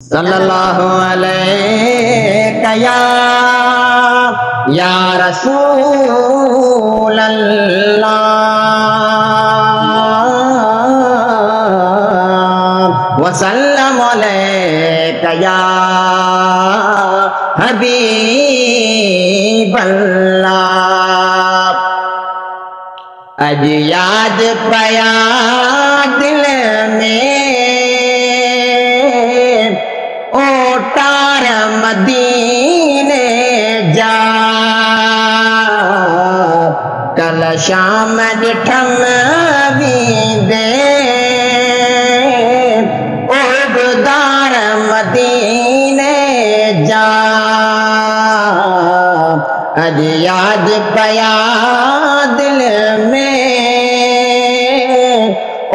सल्लल्लाहु अलैहि या रसूल अल्लाह वसल्लम अलैका या हबीब अल्लाह। अज याद पया दिल में ओटार मदीने जा, कल शाम ॾिठम वींदे ओबदार मदीने जा। अज याद पया दिल में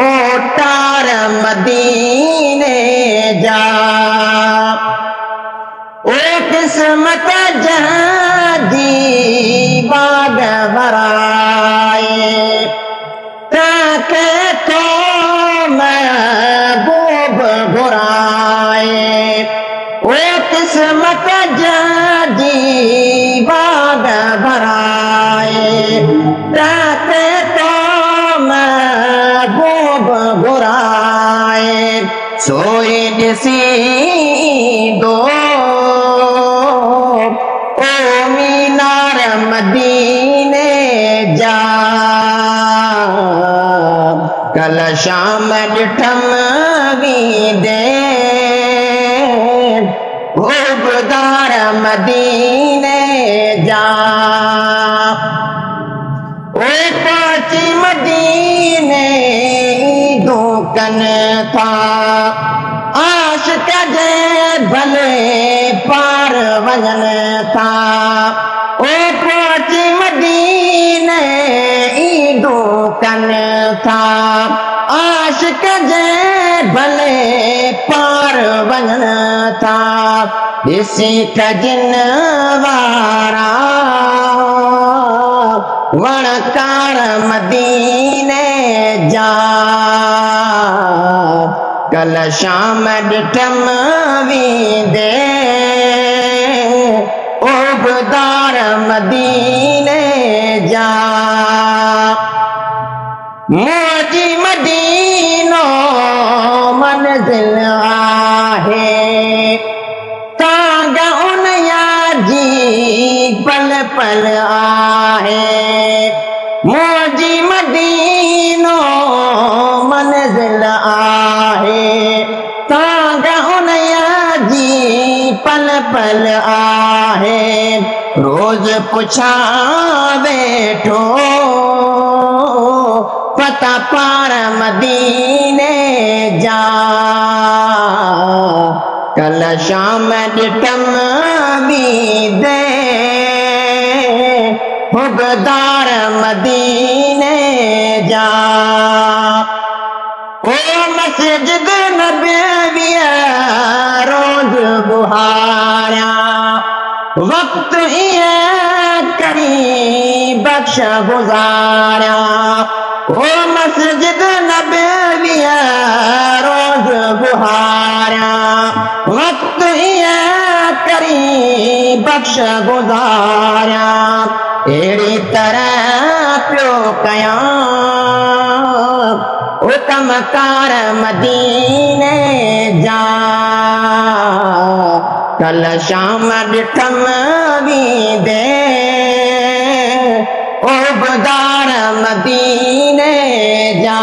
ओटार मदीने जा। ओ किस्मत जहादी बाग भराए ताके तो महबूब घुराए। ओ किस्मत जहादी बाग भराए ताके तो महबूब घुराए। सोए ॾिसी दो मदीने जा, कल शाम ॾिठम वींदे ओबदार मदीने जा। ओ पहुंची मदीने धोकन था आशिक जे भले पार वजन था। ओ पहुंची मदीने धोकन था आशिक जे भले पार वजन था। ॾिसी खजिन वारा वणकार मदीने जा, कल शाम ॾिठम वींदे ओबदार मदीने जा। मुंहिंजी मदीनो मंज़िल आहे तांग उनया जी पल पल आहे। मुंहिंजी मदीनो मंज़िल आहे तांग उनया जी पल पल आहे। रोज पुछा वेठो पता पार मदीने जा, कल शाम ॾिठम वींदे ओबदार मदीने जा। ओ मस्जिद नबविया रोज बुहारिया वक्त करी बख्श गुजारिया। ओ मस्जिद नबविया रोज बुहारिया वक्त करी बख्श गुजारिया। अहिड़ी तरह पियो कयां ओ कमकार मदीने जा, कल शाम ॾिठम वींदे ओबदार मदीने जा।